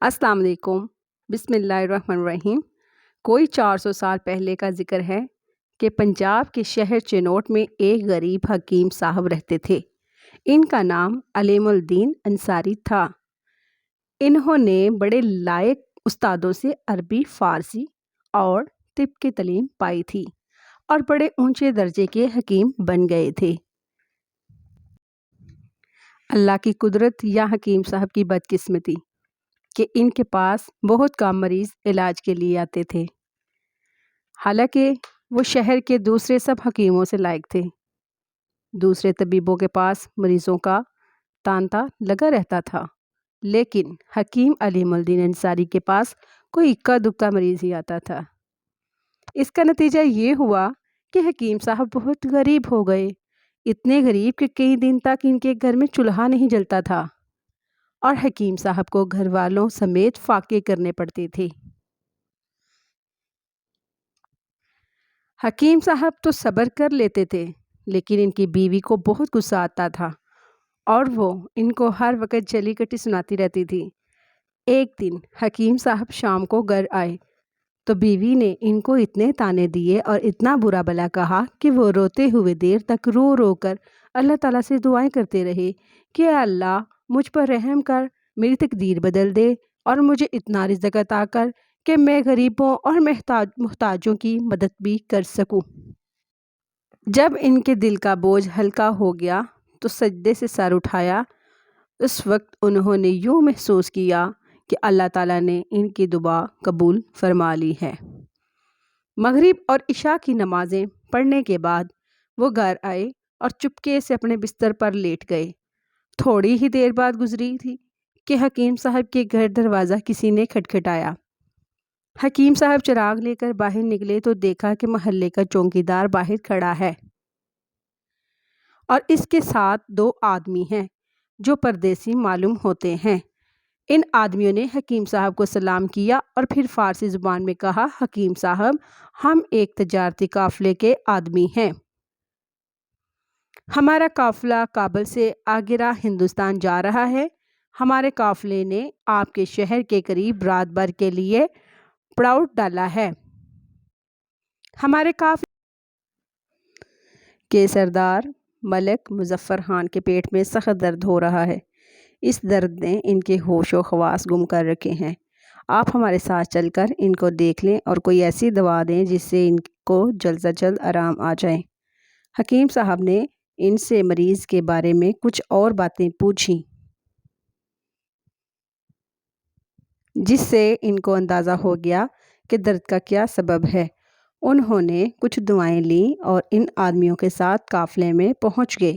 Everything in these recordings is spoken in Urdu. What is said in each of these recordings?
السلام علیکم۔ بسم اللہ الرحمن الرحیم۔ کوئی 400 سال پہلے کا ذکر ہے کہ پنجاب کے شہر چنوٹ میں ایک غریب حکیم صاحب رہتے تھے۔ ان کا نام علیم الدین انصاری تھا۔ انہوں نے بڑے لائق استادوں سے عربی، فارسی اور طب کی تعلیم پائی تھی اور بڑے اونچے درجے کے حکیم بن گئے تھے۔ اللہ کی قدرت یا حکیم صاحب کی بدقسمتی کہ ان کے پاس بہت کم مریض علاج کے لیے آتے تھے، حالانکہ وہ شہر کے دوسرے سب حکیموں سے لائق تھے۔ دوسرے طبیبوں کے پاس مریضوں کا تانتا لگا رہتا تھا، لیکن حکیم علیم الدین انصاری کے پاس کوئی اکا دکا مریض ہی آتا تھا۔ اس کا نتیجہ یہ ہوا کہ حکیم صاحب بہت غریب ہو گئے، اتنے غریب کہ کئی دن تک ان کے گھر میں چولہا نہیں جلتا تھا اور حکیم صاحب کو گھر والوں سمیت فاقے کرنے پڑتے تھے۔ حکیم صاحب تو صبر کر لیتے تھے، لیکن ان کی بیوی کو بہت غصہ آتا تھا اور وہ ان کو ہر وقت جلی کٹی سناتی رہتی تھی۔ ایک دن حکیم صاحب شام کو گھر آئے تو بیوی نے ان کو اتنے تانے دیے اور اتنا برا بھلا کہا کہ وہ روتے ہوئے دیر تک رو رو کر اللہ تعالیٰ سے دعائیں کرتے رہے کہ اے اللہ مجھ پر رحم کر، میری تقدیر بدل دے اور مجھے اتنا رزق عطا کر کہ میں غریبوں اور محتاجوں کی مدد بھی کر سکوں۔ جب ان کے دل کا بوجھ ہلکا ہو گیا تو سجدے سے سر اٹھایا۔ اس وقت انہوں نے یوں محسوس کیا کہ اللہ تعالیٰ نے ان کی دعا قبول فرما لی ہے۔ مغرب اور عشاء کی نمازیں پڑھنے کے بعد وہ گھر آئے اور چپکے سے اپنے بستر پر لیٹ گئے۔ تھوڑی ہی دیر بعد گزری تھی کہ حکیم صاحب کے گھر دروازہ کسی نے کھٹکھٹایا۔ حکیم صاحب چراغ لے کر باہر نکلے تو دیکھا کہ محلے کا چوکیدار باہر کھڑا ہے اور اس کے ساتھ 2 آدمی ہیں جو پردیسی معلوم ہوتے ہیں۔ ان آدمیوں نے حکیم صاحب کو سلام کیا اور پھر فارسی زبان میں کہا، حکیم صاحب ہم ایک تجارتی قافلے کے آدمی ہیں۔ ہمارا قافلہ کابل سے آگرہ ہندوستان جا رہا ہے۔ ہمارے قافلے نے آپ کے شہر کے قریب رات بھر کے لیے پڑاؤ ڈالا ہے۔ ہمارے قافلے کے سردار ملک مظفر خان کے پیٹ میں سخت درد ہو رہا ہے۔ اس درد نے ان کے ہوش و حواس گم کر رکھے ہیں۔ آپ ہمارے ساتھ چل کر ان کو دیکھ لیں اور کوئی ایسی دوا دیں جس سے ان کو جلد از جلد آرام آ جائے۔ حکیم صاحب نے ان سے مریض کے بارے میں کچھ اور باتیں پوچھیں جس سے ان کو اندازہ ہو گیا کہ درد کا کیا سبب ہے۔ انہوں نے کچھ دعائیں لیں اور ان آدمیوں کے ساتھ قافلے میں پہنچ گئے۔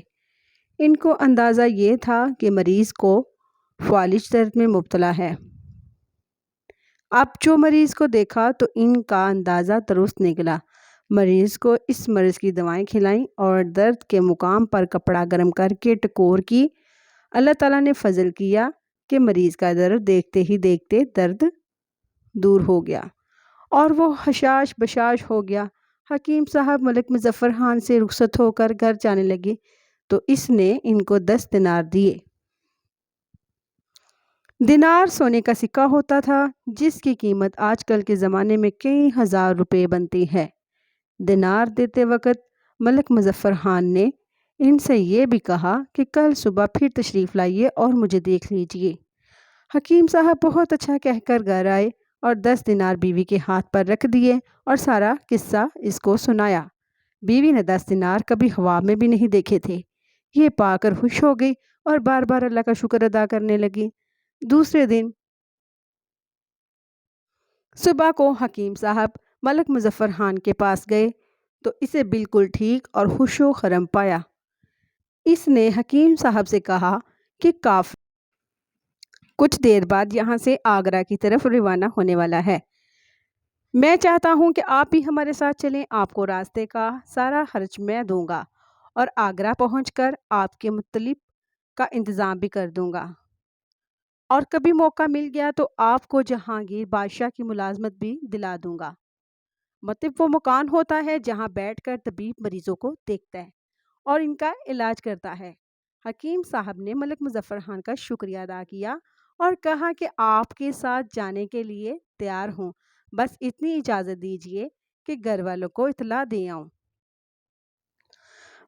ان کو اندازہ یہ تھا کہ مریض کو فالج درد میں مبتلا ہے۔ اب جو مریض کو دیکھا تو ان کا اندازہ درست نکلا۔ مریض کو اس مرض کی دوائیں کھلائیں اور درد کے مقام پر کپڑا گرم کر کے ٹکور کی۔ اللہ تعالیٰ نے فضل کیا کہ مریض کا درد دیکھتے ہی دیکھتے درد دور ہو گیا اور وہ حشاش بشاش ہو گیا۔ حکیم صاحب ملک مظفر خان سے رخصت ہو کر گھر جانے لگے تو اس نے ان کو 10 دینار دیے۔ دینار سونے کا سکہ ہوتا تھا جس کی قیمت آج کل کے زمانے میں کئی ہزار روپے بنتی ہے۔ دینار دیتے وقت ملک مظفر خان نے ان سے یہ بھی کہا کہ کل صبح پھر تشریف لائیے اور مجھے دیکھ لیجیے۔ حکیم صاحب بہت اچھا کہہ کر گھر آئے اور 10 دینار بیوی کے ہاتھ پر رکھ دیے اور سارا قصہ اس کو سنایا۔ بیوی نے 10 دینار کبھی ہوا میں بھی نہیں دیکھے تھے۔ یہ پا کر خوش ہو گئی اور بار بار اللہ کا شکر ادا کرنے لگی۔ دوسرے دن صبح کو حکیم صاحب ملک مظفر خان کے پاس گئے تو اسے بالکل ٹھیک اور خوش و خرم پایا۔ اس نے حکیم صاحب سے کہا کہ کچھ دیر بعد یہاں سے آگرہ کی طرف روانہ ہونے والا ہے۔ میں چاہتا ہوں کہ آپ بھی ہمارے ساتھ چلیں۔ آپ کو راستے کا سارا خرچ میں دوں گا اور آگرہ پہنچ کر آپ کے مطلب کا انتظام بھی کر دوں گا، اور کبھی موقع مل گیا تو آپ کو جہانگیر بادشاہ کی ملازمت بھی دلا دوں گا۔ مطلب وہ مکان ہوتا ہے جہاں بیٹھ کر طبیب مریضوں کو دیکھتا ہے اور ان کا علاج کرتا ہے۔ حکیم صاحب نے ملک مظفر خان کا شکریہ ادا کیا اور کہا کہ آپ کے ساتھ جانے کے لیے تیار ہوں، بس اتنی اجازت دیجیے کہ گھر والوں کو اطلاع دے آؤں۔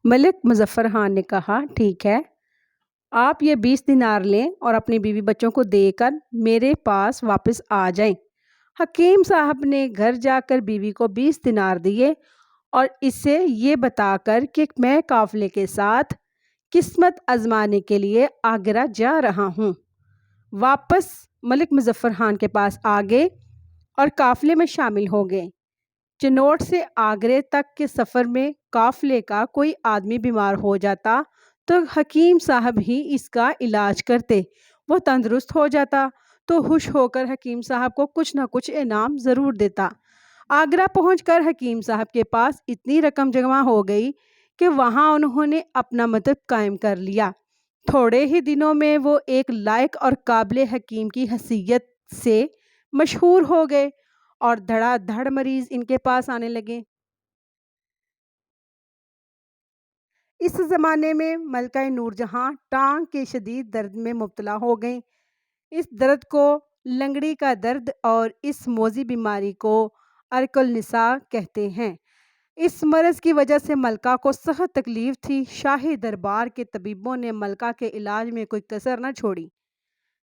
ملک مظفر خان نے کہا ٹھیک ہے، آپ یہ 20 دینار لیں اور اپنی بیوی بچوں کو دے کر میرے پاس واپس آ جائیں۔ حکیم صاحب نے گھر جا کر بیوی کو 20 دینار دیے اور اسے یہ بتا کر کہ میں قافلے کے ساتھ قسمت آزمانے کے لیے آگرہ جا رہا ہوں، واپس ملک مظفر خان کے پاس آ گئے اور قافلے میں شامل ہو گئے۔ چنوٹ سے آگرے تک کے سفر میں قافلے کا کوئی آدمی بیمار ہو جاتا تو حکیم صاحب ہی اس کا علاج کرتے، وہ تندرست ہو جاتا تو خوش ہو کر حکیم صاحب کو کچھ نہ کچھ انعام ضرور دیتا۔ آگرہ پہنچ کر حکیم صاحب کے پاس اتنی رقم جمع ہو گئی کہ وہاں انہوں نے اپنا مذہب قائم کر لیا۔ تھوڑے ہی دنوں میں وہ ایک لائق اور قابل حکیم کی حیثیت سے مشہور ہو گئے اور دھڑا دھڑ مریض ان کے پاس آنے لگے۔ اس زمانے میں ملکہ نور جہاں ٹانگ کے شدید درد میں مبتلا ہو گئیں۔ اس درد کو لنگڑی کا درد اور اس موذی بیماری کو عرق النساء کہتے ہیں۔ اس مرض کی وجہ سے ملکہ کو سخت تکلیف تھی۔ شاہی دربار کے طبیبوں نے ملکہ کے علاج میں کوئی کسر نہ چھوڑی،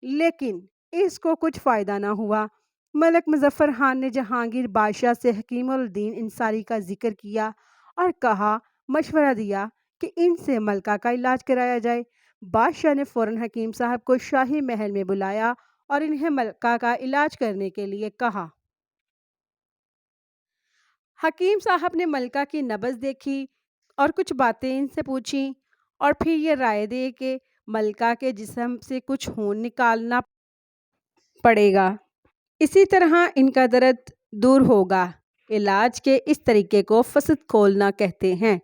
لیکن اس کو کچھ فائدہ نہ ہوا۔ ملک مظفر خان نے جہانگیر بادشاہ سے حکیم الدین انصاری کا ذکر کیا اور کہا، مشورہ دیا کہ ان سے ملکہ کا علاج کرایا جائے۔ بادشاہ نے فوراً حکیم صاحب کو شاہی محل میں بلایا اور انہیں ملکہ کا علاج کرنے کے لیے کہا۔ حکیم صاحب نے ملکہ کی نبض دیکھی اور کچھ باتیں ان سے پوچھیں اور پھر یہ رائے دے کہ ملکہ کے جسم سے کچھ خون نکالنا پڑے گا، اسی طرح ان کا درد دور ہوگا۔ علاج کے اس طریقے کو فسد کھولنا کہتے ہیں۔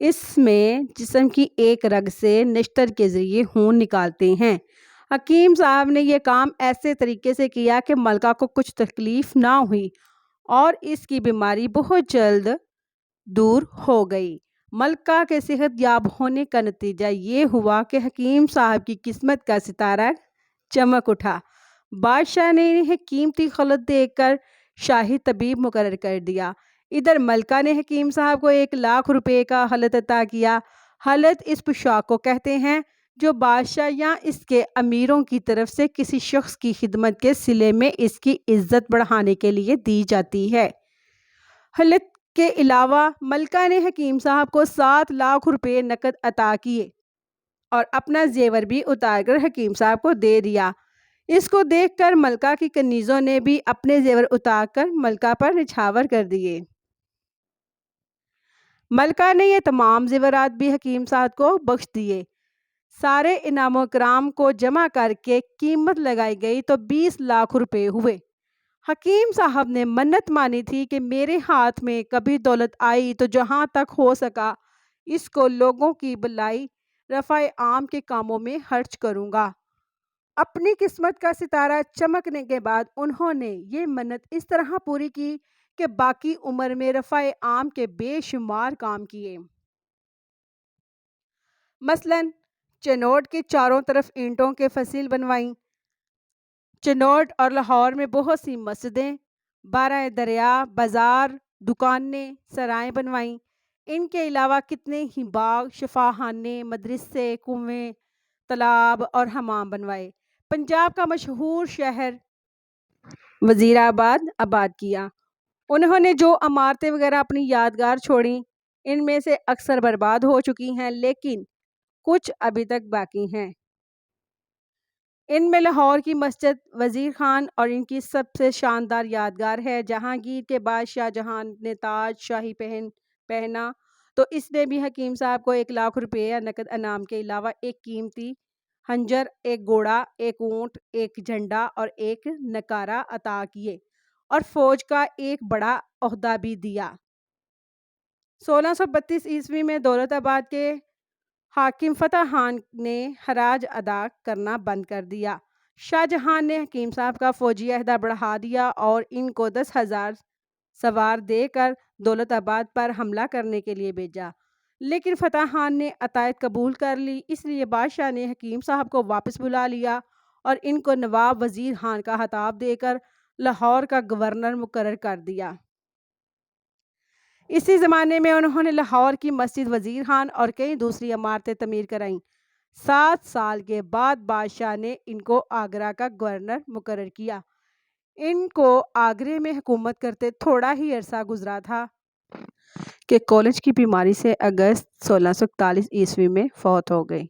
اس میں جسم کی ایک رگ سے نشتر کے ذریعے خون نکالتے ہیں۔ حکیم صاحب نے یہ کام ایسے طریقے سے کیا کہ ملکہ کو کچھ تکلیف نہ ہوئی اور اس کی بیماری بہت جلد دور ہو گئی۔ ملکہ کے صحت یاب ہونے کا نتیجہ یہ ہوا کہ حکیم صاحب کی قسمت کا ستارہ چمک اٹھا۔ بادشاہ نے انہیں قیمتی خلعت دے کر شاہی طبیب مقرر کر دیا۔ ادھر ملکہ نے حکیم صاحب کو 1,00,000 روپے کا خلعت عطا کیا۔ خلعت اس پوشاک کو کہتے ہیں جو بادشاہ یا اس کے امیروں کی طرف سے کسی شخص کی خدمت کے صلے میں اس کی عزت بڑھانے کے لیے دی جاتی ہے۔ خلعت کے علاوہ ملکہ نے حکیم صاحب کو 7,00,000 روپے نقد عطا کیے اور اپنا زیور بھی اتار کر حکیم صاحب کو دے دیا۔ اس کو دیکھ کر ملکہ کی کنیزوں نے بھی اپنے زیور اتار کر ملکہ پر نچھاور کر دیے۔ ملکہ نے یہ تمام زیورات بھی حکیم صاحب کو بخش دیے۔ سارے انعام و اکرام کو جمع کر کے قیمت لگائی گئی تو 20,00,000 روپے ہوئے۔ حکیم صاحب نے منت مانی تھی کہ میرے ہاتھ میں کبھی دولت آئی تو جہاں تک ہو سکا اس کو لوگوں کی بھلائی رفع عام کے کاموں میں خرچ کروں گا۔ اپنی قسمت کا ستارہ چمکنے کے بعد انہوں نے یہ منت اس طرح پوری کی کہ باقی عمر میں رفع عام کے بے شمار کام کیے۔ مثلاً چنوٹ کے چاروں طرف اینٹوں کے فصیل بنوائیں۔ چنوٹ اور لاہور میں بہت سی مسجدیں، 12 دریا، بازار، دکانیں، سرائیں بنوائیں۔ ان کے علاوہ کتنے ہی باغ، شفاخانے، مدرسے، کنویں، تالاب اور حمام بنوائے۔ پنجاب کا مشہور شہر وزیر آباد آباد کیا۔ انہوں نے جو عمارتیں وغیرہ اپنی یادگار چھوڑیں ان میں سے اکثر برباد ہو چکی ہیں، لیکن کچھ ابھی تک باقی ہیں۔ ان میں لاہور کی مسجد وزیر خان اور ان کی سب سے شاندار یادگار ہے۔ جہانگیر کے بعد شاہ جہاں نے تاج شاہی پہنا تو اس نے بھی حکیم صاحب کو 1,00,000 روپے نقد انعام کے علاوہ ایک قیمتی خنجر، ایک گھوڑا، ایک اونٹ، ایک جھنڈا اور ایک نکارہ عطا کیے اور فوج کا ایک بڑا عہدہ بھی دیا۔ 1632 عیسوی میں دولت آباد کے حاکم فتح خان نے خراج ادا کرنا بند کر دیا۔ شاہ جہاں نے حکیم صاحب کا فوجی عہدہ بڑھا دیا اور ان کو 10,000 سوار دے کر دولت آباد پر حملہ کرنے کے لیے بھیجا، لیکن فتح خان نے عطیت قبول کر لی۔ اس لیے بادشاہ نے حکیم صاحب کو واپس بلا لیا اور ان کو نواب وزیر خان کا خطاب دے کر لاہور کا گورنر مقرر کر دیا۔ اسی زمانے میں انہوں نے لاہور کی مسجد وزیر خان اور کئی دوسری عمارتیں تعمیر کرائیں۔ 7 سال کے بعد بادشاہ نے ان کو آگرہ کا گورنر مقرر کیا۔ ان کو آگرے میں حکومت کرتے تھوڑا ہی عرصہ گزرا تھا کہ کالج کی بیماری سے اگست 1641 میں فوت ہو گئے۔